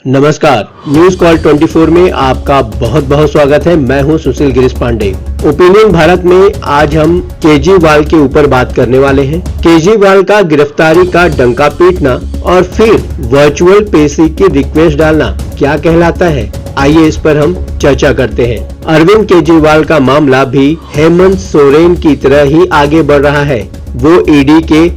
नमस्कार, news call 24 में आपका बहुत बहुत स्वागत है। मैं हूं सुशील गिरीश पांडे। ओपिनियन भारत में आज हम केजरीवाल के ऊपर बात करने वाले हैं। केजरीवाल का गिरफ्तारी का डंका पीटना और फिर वर्चुअल पेशी की रिक्वेस्ट डालना क्या कहलाता है, आइए इस पर हम चर्चा करते हैं। अरविंद केजरीवाल का मामला भी हेमंत सोरेन की तरह ही आगे बढ़ रहा है। वो ईडी के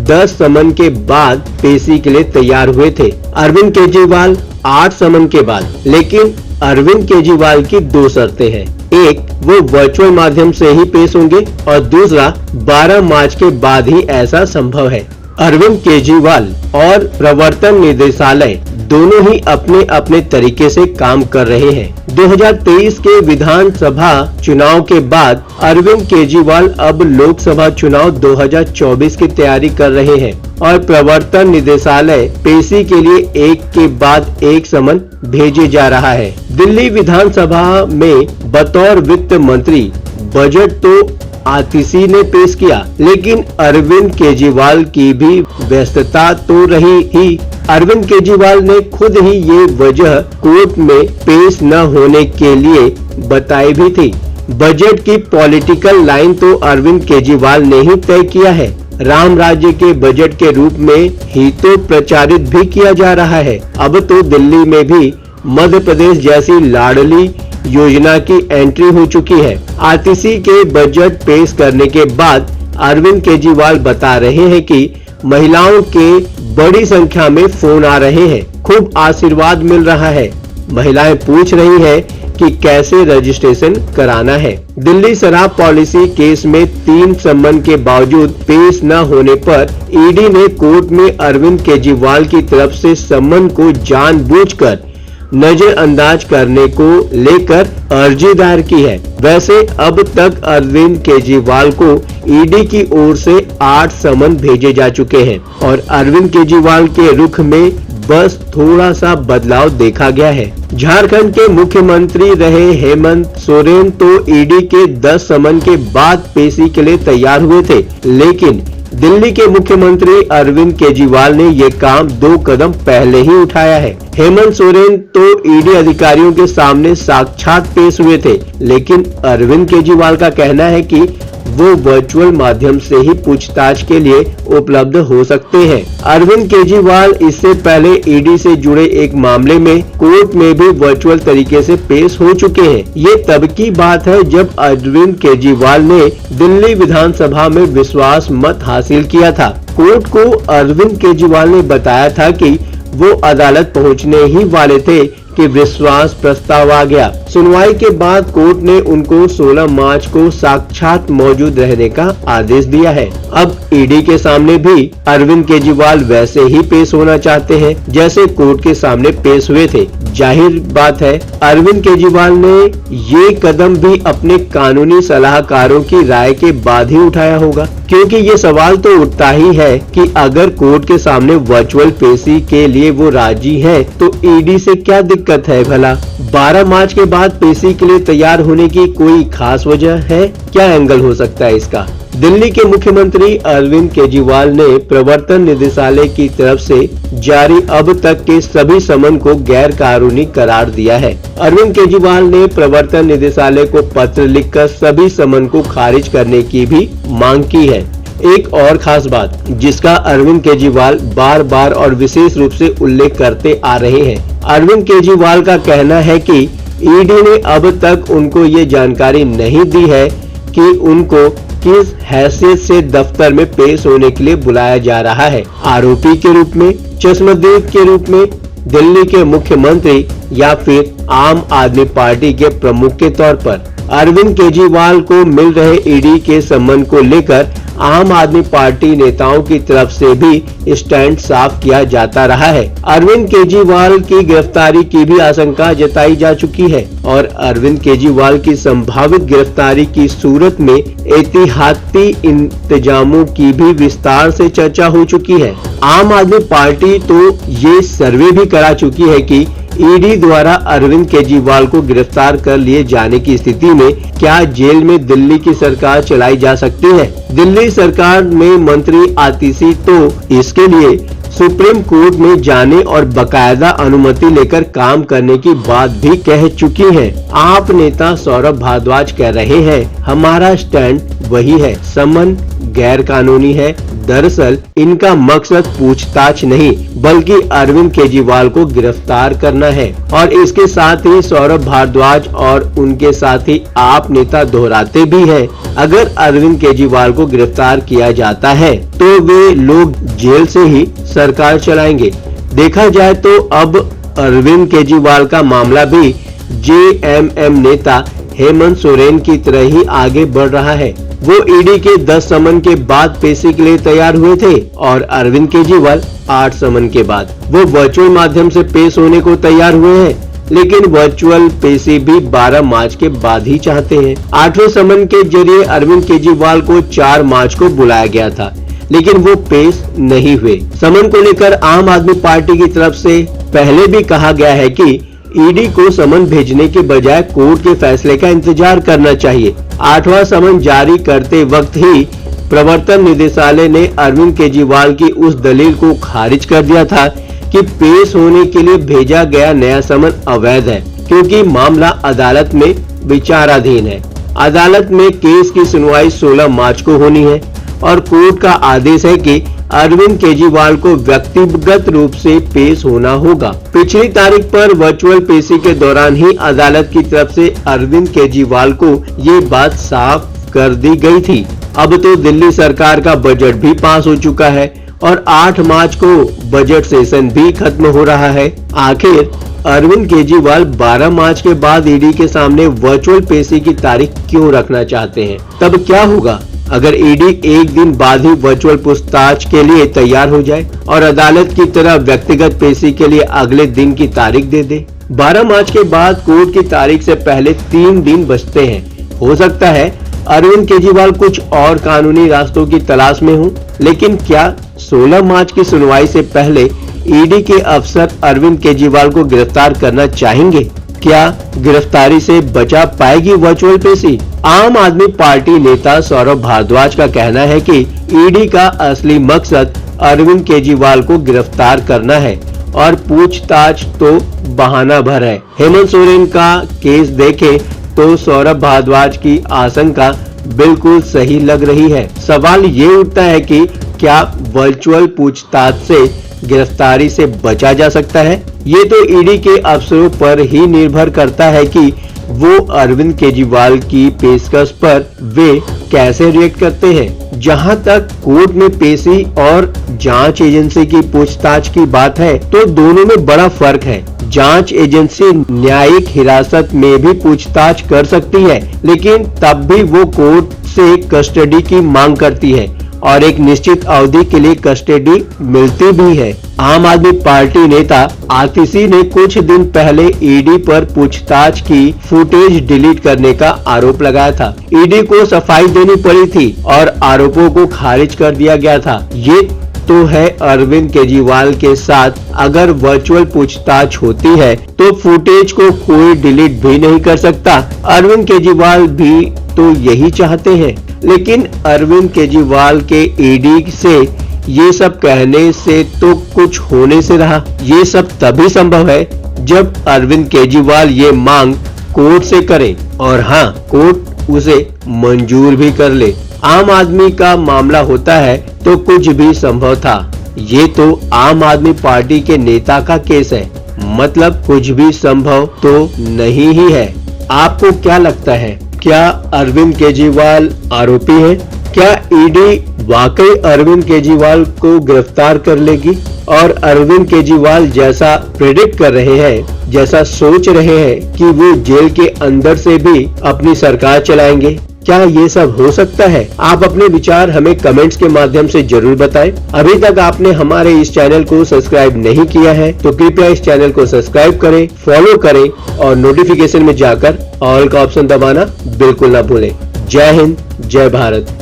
10 समन के बाद पेशी के लिए तैयार हुए थे। अरविंद केजरीवाल 8 समन के बाद, लेकिन अरविंद केजरीवाल की 2 शर्तें हैं। एक, वो वर्चुअल माध्यम से ही पेश होंगे और दूसरा 12 मार्च के बाद ही ऐसा संभव है। अरविंद केजरीवाल और प्रवर्तन निदेशालय दोनों ही अपने अपने तरीके से काम कर रहे हैं। 2023 के विधानसभा चुनाव के बाद अरविंद केजरीवाल अब लोकसभा चुनाव 2024 की तैयारी कर रहे हैं और प्रवर्तन निदेशालय पेशी के लिए एक के बाद एक समन भेजे जा रहा है। दिल्ली विधानसभा में बतौर वित्त मंत्री बजट तो आतिशी ने पेश किया, लेकिन अरविंद केजरीवाल की भी व्यस्तता तो रही ही। अरविंद केजरीवाल ने खुद ही ये वजह कोर्ट में पेश न होने के लिए बताई भी थी। बजट की पॉलिटिकल लाइन तो अरविंद केजरीवाल ने ही तय किया है। राम राज्य के बजट के रूप में ही तो प्रचारित भी किया जा रहा है। अब तो दिल्ली में भी मध्य प्रदेश जैसी लाडली योजना की एंट्री हो चुकी है। आतिशी के बजट पेश करने के बाद अरविंद केजरीवाल बता रहे हैं कि महिलाओं के बड़ी संख्या में फोन आ रहे हैं, खूब आशीर्वाद मिल रहा है। महिलाएं पूछ रही हैं कि कैसे रजिस्ट्रेशन कराना है। दिल्ली शराब पॉलिसी केस में 3 समन के बावजूद पेश न होने पर ईडी ने कोर्ट में अरविंद केजरीवाल की तरफ से समन को जानबूझकर नजरअंदाज करने को लेकर अर्जी दायर की है। वैसे अब तक अरविंद केजरीवाल को ईडी की ओर से 8 समन भेजे जा चुके हैं और अरविंद केजरीवाल के रुख में बस थोड़ा सा बदलाव देखा गया है। झारखंड के मुख्यमंत्री रहे हेमंत सोरेन तो ईडी के 10 समन के बाद पेशी के लिए तैयार हुए थे, लेकिन दिल्ली के मुख्यमंत्री अरविंद केजरीवाल ने ये काम 2 कदम पहले ही उठाया है। हेमंत सोरेन तो ईडी अधिकारियों के सामने साक्षात पेश हुए थे, लेकिन अरविंद केजरीवाल का कहना है कि वो वर्चुअल माध्यम से ही पूछताछ के लिए उपलब्ध हो सकते हैं। अरविंद केजरीवाल इससे पहले ईडी से जुड़े एक मामले में कोर्ट में भी वर्चुअल तरीके से पेश हो चुके हैं। ये तब की बात है जब अरविंद केजरीवाल ने दिल्ली विधानसभा में विश्वास मत हासिल किया था। कोर्ट को अरविंद केजरीवाल ने बताया था कि वो अदालत पहुंचने ही वाले थे कि विश्वास प्रस्ताव आ गया। सुनवाई के बाद कोर्ट ने उनको 16 मार्च को साक्षात मौजूद रहने का आदेश दिया है। अब ईडी के सामने भी अरविंद केजरीवाल वैसे ही पेश होना चाहते हैं जैसे कोर्ट के सामने पेश हुए थे। जाहिर बात है अरविंद केजरीवाल ने ये कदम भी अपने कानूनी सलाहकारों की राय के बाद ही उठाया होगा, क्योंकि ये सवाल तो उठता ही है कि अगर कोर्ट के सामने वर्चुअल पेशी के लिए वो राजी हैं, तो ईडी से क्या दिक्कत है भला। 12 मार्च के बाद पेशी के लिए तैयार होने की कोई खास वजह है क्या? एंगल हो सकता है इसका। दिल्ली के मुख्यमंत्री अरविंद केजरीवाल ने प्रवर्तन निदेशालय की तरफ से जारी अब तक के सभी समन को गैर कानूनी करार दिया है। अरविंद केजरीवाल ने प्रवर्तन निदेशालय को पत्र लिखकर सभी समन को खारिज करने की भी मांग की है। एक और खास बात जिसका अरविंद केजरीवाल बार बार और विशेष रूप से उल्लेख करते आ रहे हैं, अरविंद केजरीवाल का कहना है कि ईडी ने अब तक उनको ये जानकारी नहीं दी है कि उनको किस हैसियत से दफ्तर में पेश होने के लिए बुलाया जा रहा है। आरोपी के रूप में, चश्मदीद के रूप में, दिल्ली के मुख्यमंत्री या फिर आम आदमी पार्टी के प्रमुख के तौर पर। अरविंद केजरीवाल को मिल रहे ईडी के सम्मन को लेकर आम आदमी पार्टी नेताओं की तरफ से भी स्टैंड साफ किया जाता रहा है। अरविंद केजरीवाल की गिरफ्तारी की भी आशंका जताई जा चुकी है और अरविंद केजरीवाल की संभावित गिरफ्तारी की सूरत में एहतियाती इंतजामों की भी विस्तार से चर्चा हो चुकी है। आम आदमी पार्टी तो ये सर्वे भी करा चुकी है कि ईडी द्वारा अरविंद केजरीवाल को गिरफ्तार कर लिए जाने की स्थिति में क्या जेल में दिल्ली की सरकार चलाई जा सकती है। दिल्ली सरकार में मंत्री आतिशी तो इसके लिए सुप्रीम कोर्ट में जाने और बकायदा अनुमति लेकर काम करने की बात भी कह चुकी हैं। आप नेता सौरभ भारद्वाज कह रहे हैं, हमारा स्टैंड वही है, समन गैर कानूनी है। दरअसल इनका मकसद पूछताछ नहीं बल्कि अरविंद केजरीवाल को गिरफ्तार करना है। और इसके साथ ही सौरभ भारद्वाज और उनके साथी आप नेता दोहराते भी हैं, अगर अरविंद केजरीवाल को गिरफ्तार किया जाता है तो वे लोग जेल से ही सरकार चलाएंगे। देखा जाए तो अब अरविंद केजरीवाल का मामला भी जेएमएम नेता हेमंत सोरेन की तरह ही आगे बढ़ रहा है। वो ईडी के 10 समन के बाद पेशी के लिए तैयार हुए थे और अरविंद केजरीवाल 8 समन के बाद वो वर्चुअल माध्यम से पेश होने को तैयार हुए हैं, लेकिन वर्चुअल पेशी भी 12 मार्च के बाद ही चाहते हैं। 8वें समन के जरिए अरविंद केजरीवाल को 4 मार्च को बुलाया गया था, लेकिन वो पेश नहीं हुए। समन को लेकर आम आदमी पार्टी की तरफ से पहले भी कहा गया है कि ईडी को समन भेजने के बजाय कोर्ट के फैसले का इंतजार करना चाहिए। 8वां समन जारी करते वक्त ही प्रवर्तन निदेशालय ने अरविंद केजरीवाल की उस दलील को खारिज कर दिया था कि पेश होने के लिए भेजा गया नया समन अवैध है, क्योंकि मामला अदालत में विचाराधीन है। अदालत में केस की सुनवाई 16 मार्च को होनी है और कोर्ट का आदेश है कि अरविंद केजरीवाल को व्यक्तिगत रूप से पेश होना होगा। पिछली तारीख पर वर्चुअल पेशी के दौरान ही अदालत की तरफ से अरविंद केजरीवाल को ये बात साफ कर दी गई थी। अब तो दिल्ली सरकार का बजट भी पास हो चुका है और 8 मार्च को बजट सेशन भी खत्म हो रहा है। आखिर अरविंद केजरीवाल 12 मार्च के बाद ईडी के सामने वर्चुअल पेशी की तारीख क्यों रखना चाहते हैं? तब क्या होगा अगर ईडी एक दिन बाद ही वर्चुअल पूछताछ के लिए तैयार हो जाए और अदालत की तरह व्यक्तिगत पेशी के लिए अगले दिन की तारीख दे दे? 12 मार्च के बाद कोर्ट की तारीख से पहले 3 दिन बचते हैं। हो सकता है अरविंद केजरीवाल कुछ और कानूनी रास्तों की तलाश में हो, लेकिन क्या 16 मार्च की सुनवाई से पहले ईडी के अफसर अरविंद केजरीवाल को गिरफ्तार करना चाहेंगे? क्या गिरफ्तारी से बचा पाएगी वर्चुअल पेशी? आम आदमी पार्टी नेता सौरभ भारद्वाज का कहना है कि ईडी का असली मकसद अरविंद केजरीवाल को गिरफ्तार करना है और पूछताछ तो बहाना भर है। हेमंत सोरेन का केस देखें तो सौरभ भारद्वाज की आशंका बिल्कुल सही लग रही है। सवाल ये उठता है कि क्या वर्चुअल पूछताछ से गिरफ्तारी से बचा जा सकता है? ये तो ईडी के अफसरों पर ही निर्भर करता है कि वो अरविंद केजरीवाल की पेशकश पर वे कैसे रिएक्ट करते हैं। जहां तक कोर्ट में पेशी और जांच एजेंसी की पूछताछ की बात है तो दोनों में बड़ा फर्क है। जांच एजेंसी न्यायिक हिरासत में भी पूछताछ कर सकती है, लेकिन तब भी वो कोर्ट से कस्टडी की मांग करती है और एक निश्चित अवधि के लिए कस्टडी मिलती भी है। आम आदमी पार्टी नेता आतिशी ने कुछ दिन पहले ईडी पर पूछताछ की फुटेज डिलीट करने का आरोप लगाया था। ईडी को सफाई देनी पड़ी थी और आरोपों को खारिज कर दिया गया था। ये तो है अरविंद केजरीवाल के साथ अगर वर्चुअल पूछताछ होती है तो फुटेज को कोई डिलीट भी नहीं कर सकता। अरविंद केजरीवाल भी तो यही चाहते हैं, लेकिन अरविंद केजरीवाल के ईडी से ये सब कहने से तो कुछ होने से रहा। ये सब तभी संभव है जब अरविंद केजरीवाल ये मांग कोर्ट से करे और हाँ, कोर्ट उसे मंजूर भी कर ले। आम आदमी का मामला होता है तो कुछ भी संभव था। ये तो आम आदमी पार्टी के नेता का केस है, मतलब कुछ भी संभव तो नहीं ही है। आपको क्या लगता है, क्या अरविंद केजरीवाल आरोपी है? क्या ईडी वाकई अरविंद केजरीवाल को गिरफ्तार कर लेगी और अरविंद केजरीवाल जैसा प्रेडिक्ट कर रहे हैं, जैसा सोच रहे हैं कि वो जेल के अंदर से भी अपनी सरकार चलाएंगे? क्या ये सब हो सकता है? आप अपने विचार हमें कमेंट्स के माध्यम से जरूर बताएं। अभी तक आपने हमारे इस चैनल को सब्सक्राइब नहीं किया है तो कृपया इस चैनल को सब्सक्राइब करें, फॉलो करें और नोटिफिकेशन में जाकर ऑल का ऑप्शन दबाना बिल्कुल ना भूलें। जय हिंद, जय भारत।